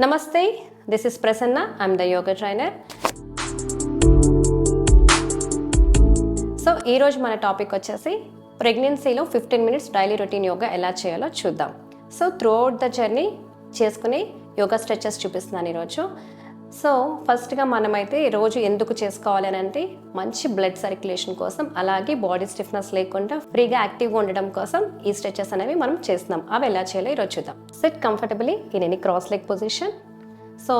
Namaste, this is Prasanna. I'm the yoga trainer. So ఈరోజు మన topic వచ్చేసి ప్రెగ్నెన్సీలో 15 minutes డైలీ రొటీన్ యోగా ఎలా చేయాలో చూద్దాం. సో త్రూఅవుట్ ద జర్నీ చేసుకుని యోగా స్ట్రెచెస్ చూపిస్తున్నాను ఈరోజు. సో ఫస్ట్గా మనమైతే రోజు ఎందుకు చేసుకోవాలి అని అంటే మంచి బ్లడ్ సర్క్యులేషన్ కోసం, అలాగే బాడీ స్టిఫ్నెస్ లేకుండా ఫ్రీగా యాక్టివ్గా ఉండడం కోసం ఈ స్ట్రెచెస్ అనేవి మనం చేస్తున్నాం. అవి ఎలా చేయాలో ఈరోజు చూద్దాం. SIT comfortably in any cross leg position. So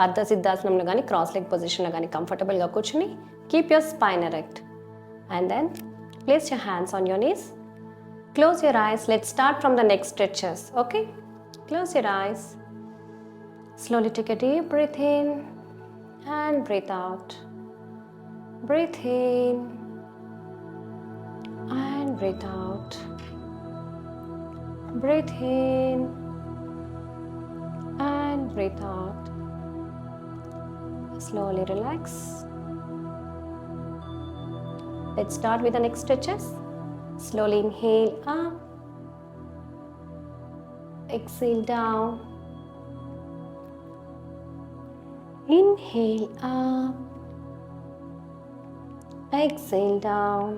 అర్ధ సిద్ధాసనంలో కానీ క్రాస్ లెగ్ పొజిషన్లో కానీ కంఫర్టబుల్గా కూర్చుని keep your spine erect and then place your hands on your knees. Close your eyes. Let's start from the neck stretches. Okay, close your eyes. Slowly take a deep breath in and breathe out. Breathe in and breathe out. Breathe in and breathe out. Slowly relax. Let's start with the next stretches. Slowly inhale up, exhale down. Inhale up, exhale down.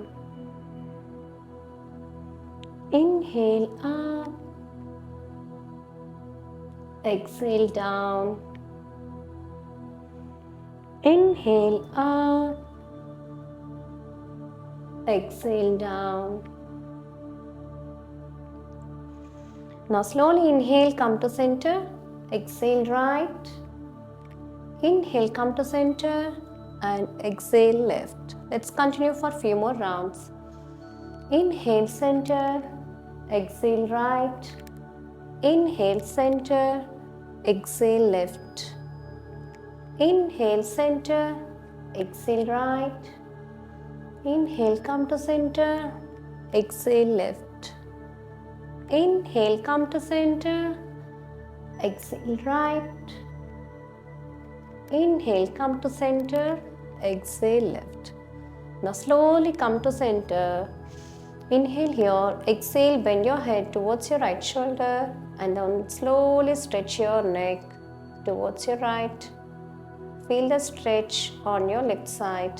Inhale up, exhale down. Inhale up, exhale down. Now slowly inhale, come to center. Exhale right. Inhale, come to center and exhale left. Let's continue for few more rounds. Inhale center, exhale right. Inhale center, exhale left. Inhale center, exhale right. Inhale, come to center, exhale left. Inhale, come to center, exhale right. Inhale, come to center, exhale left. Now slowly come to center. Inhale here, exhale, bend your head towards your right shoulder and then slowly stretch your neck towards your right. Feel the stretch on your left side.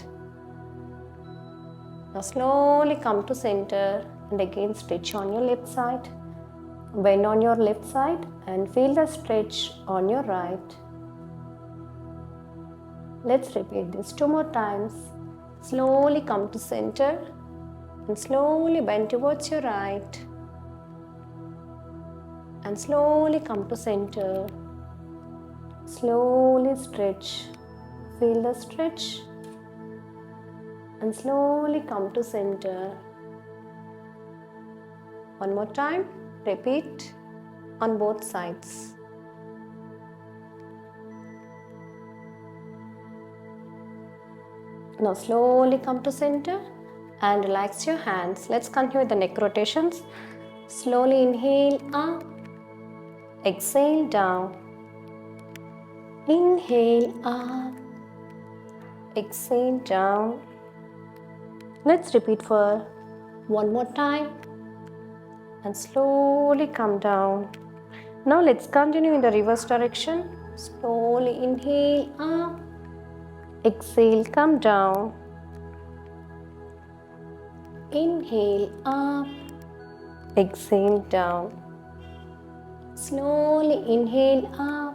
Now slowly come to center and again stretch on your left side. Bend on your left side and feel the stretch on your right. Let's repeat this 2 more times. Slowly come to center and slowly bend towards your right. And slowly come to center. Slowly stretch. Feel the stretch. And slowly come to center. One more time, repeat on both sides. Now slowly come to center and relax your hands. Let's continue with the neck rotations. Slowly inhale up, exhale down. Inhale up, exhale down. Let's repeat for one more time and slowly come down. Now let's continue in the reverse direction. Slowly inhale up, exhale, come down. Inhale up, exhale down. Slowly inhale up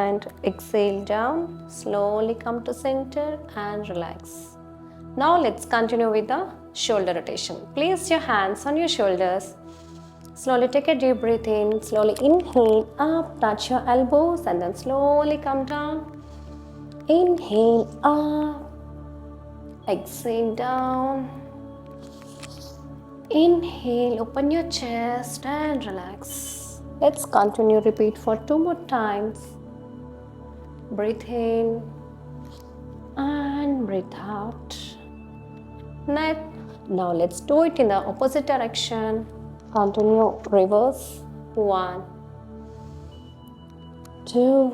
and exhale down. Slowly come to center and relax. Now let's continue with the shoulder rotation. Place your hands on your shoulders. Slowly take a deep breath in. Slowly inhale up, touch your elbows and then slowly come down. Inhale up, exhale down. Inhale, open your chest and relax. Let's continue, repeat for 2 more times. Breathe in and breathe out. Now let's do it in the opposite direction. Continue reverse. 1, 2,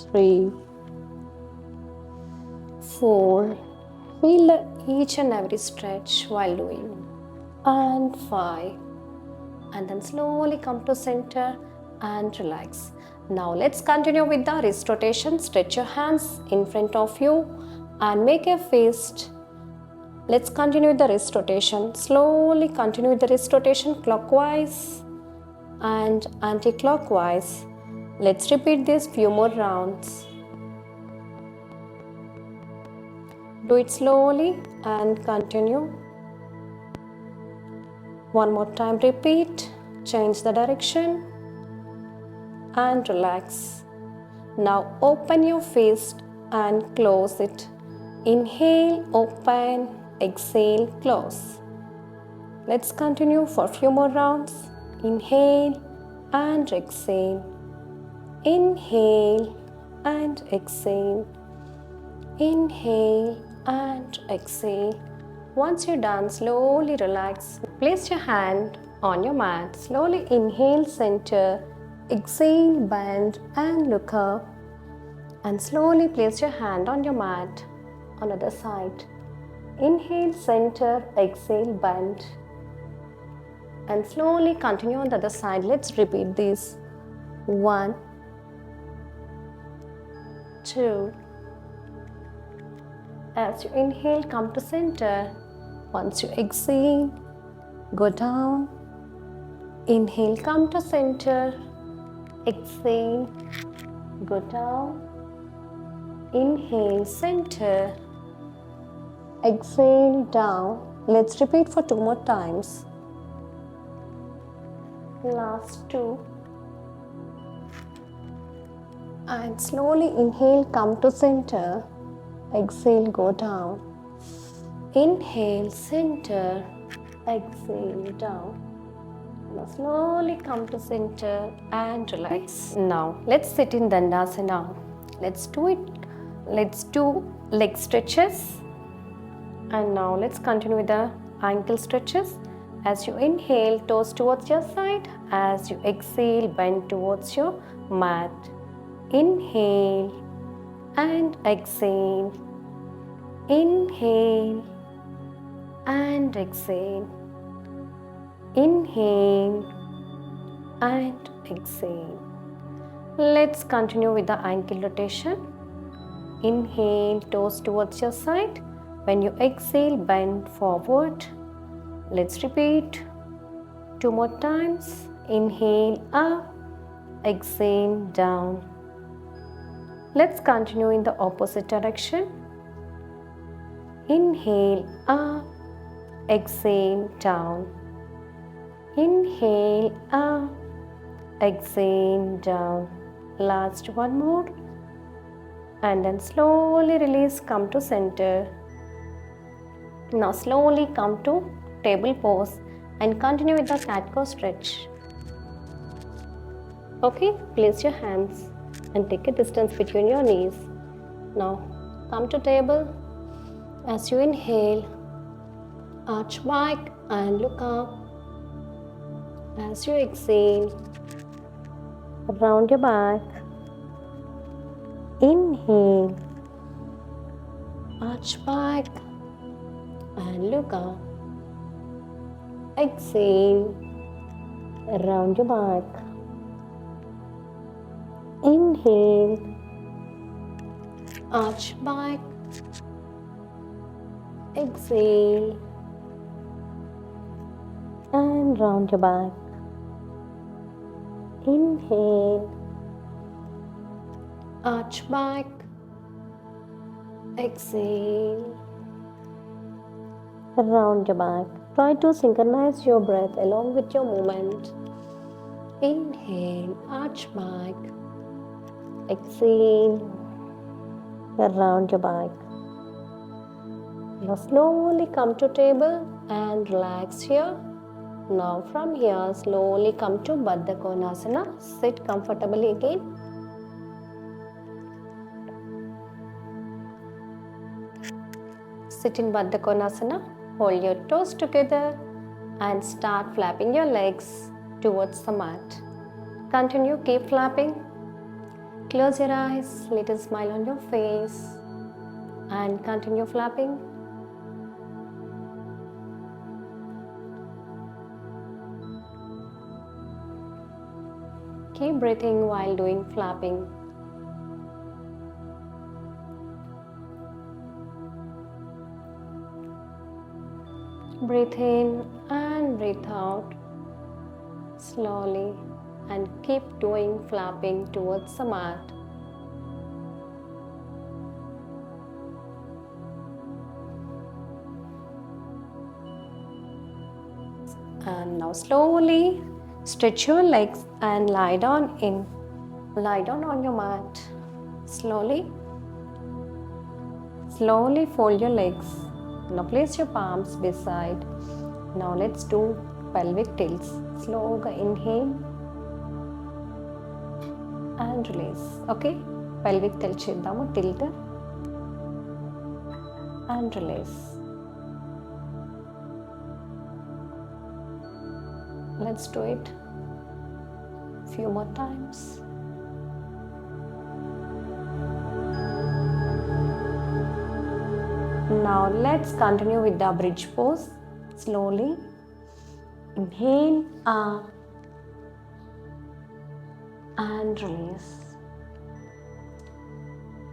3, 4. Feel each and every stretch while doing. And 5. And then slowly come to center and relax. Now let's continue with the wrist rotation. Stretch your hands in front of you and make a fist. Let's continue with the wrist rotation. Slowly continue with the wrist rotation clockwise and anti-clockwise. Let's repeat this few more rounds. Do it slowly and continue. One more time, repeat. Change the direction and relax. Now open your fist and close it. Inhale, open, exhale, close. Let's continue for a few more rounds. Inhale and exhale. Inhale and exhale. Inhale and exhale. Once you're done, slowly relax. Place your hand on your mat. Slowly inhale, center. Exhale, bend and look up. And slowly place your hand on your mat on the other side. Inhale, center. Exhale, bend. And slowly continue on the other side. Let's repeat this. 1, 2. As you inhale, come to center. Once you exhale, go down. Inhale, come to center. Exhale, go down. Inhale, center. Exhale, down. Let's repeat for 2 more times. Last 2. And slowly inhale, come to center. Exhale, go down. Inhale, center. Exhale, down. Now slowly come to center and relax. Now let's sit in Dandasana. Let's do it. Let's do leg stretches. And now let's continue with the ankle stretches. As you inhale, toes towards your side. As you exhale, bend towards your mat. Inhale and exhale. Inhale and exhale. Inhale and exhale. Let's continue with the ankle rotation. Inhale, toes towards your side. When you exhale, bend forward. Let's repeat 2 more times. Inhale up, exhale down. Let's continue in the opposite direction. Inhale up, exhale down. Inhale up, exhale down. Last 1 more. And then slowly release, come to center. Now slowly come to table pose and continue with the cat-cow stretch. Okay, place your hands and take a distance between your knees. Now come to table. As you inhale, arch back and look up. As you exhale, round your back. Inhale, arch back and look up. Exhale, round your back. Inhale, arch back. Exhale and round your back. Inhale, arch back. Exhale, round your back. Try to synchronize your breath along with your movement. Inhale, arch back. Exhale, round your back. Now slowly come to table and relax here. Now from here slowly come to Baddha Konasana. Sit comfortably again. Sit in Baddha Konasana. Hold your toes together and start flapping your legs towards the mat. Continue, keep flapping. Close your eyes, little smile on your face and continue flapping. Keep breathing while doing flapping. Breathe in and breathe out slowly and keep doing flapping towards the mat. And now slowly stretch your legs and lie down on your mat. Slowly fold your legs. Now place your palms beside. Now let's do pelvic tilts. Slowly inhale and release. Okay, pelvic tilt చేద్దాము. Tilt and release. Let's do it few more times. Now let's continue with the bridge pose. Slowly inhale up and release.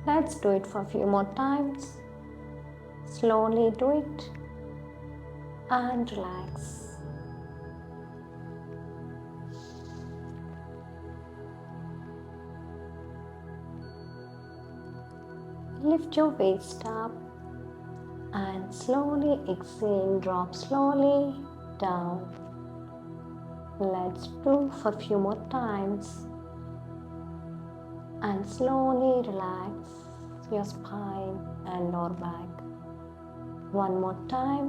Let's do it for a few more times. Slowly do it and relax. Lift your waist up and slowly exhale, drop slowly down. Let's do for a few more times and slowly relax your spine and lower back. One more time.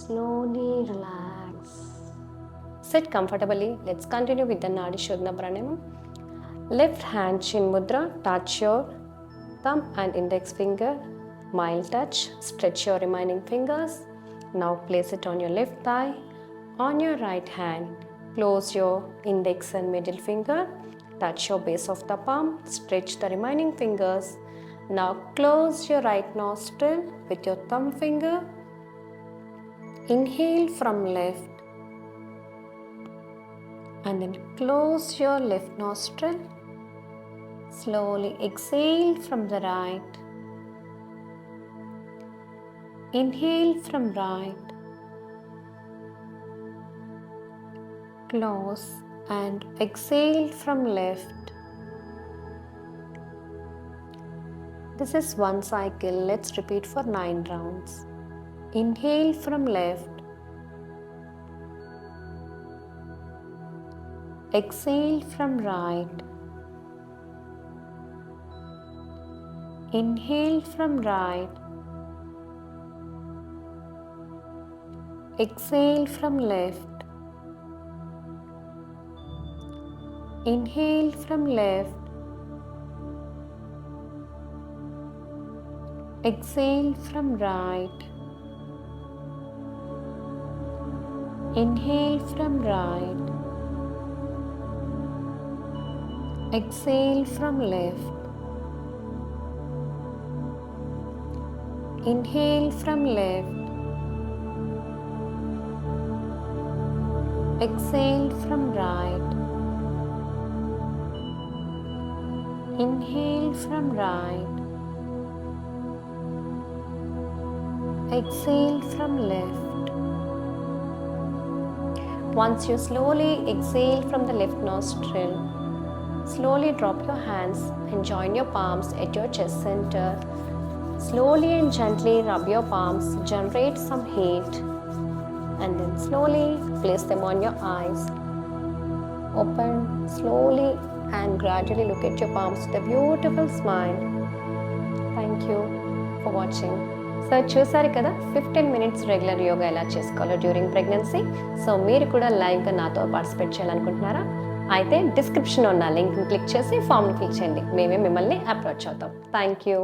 Slowly relax. Sit comfortably. Let's continue with the Nadi Shodhana Pranayama. Left hand chin mudra, touch your thumb and index finger, mild touch. Stretch your remaining fingers. Now place it on your left thigh. On your right hand, close your index and middle finger. Touch your base of the palm. Stretch the remaining fingers. Now close your right nostril with your thumb finger. Inhale from left and then close your left nostril. Slowly exhale from the right. Inhale from right. Close and exhale from left. This is one cycle. Let's repeat for 9 rounds. Inhale from left. Exhale from right. Inhale from right. Exhale from left. Inhale from left. Exhale from right. Inhale from right. Exhale from left. Inhale from left. Exhale from right. Inhale from right. Exhale from left. Once you slowly exhale from the left nostril, slowly drop your hands and join your palms at your chest center. Slowly and gently rub your palms, generate some heat, and then slowly place them on your eyes. Open slowly and gradually look at your palms with a beautiful smile. Thank you for watching. So చూసారు కదా 15 minutes regular yoga ఎలా చేసుకోవాలో during pregnancy. So మీరు కూడా లైవ్గా నాతో participate చేయాలనుకుంటున్నారా? అయితే డిస్క్రిప్షన్లో ఉన్న లింక్ని క్లిక్ చేసి ఫామ్ని ఫిల్ చేయండి. మేమే మిమ్మల్ని అప్రోచ్ అవుతాం. Thank you.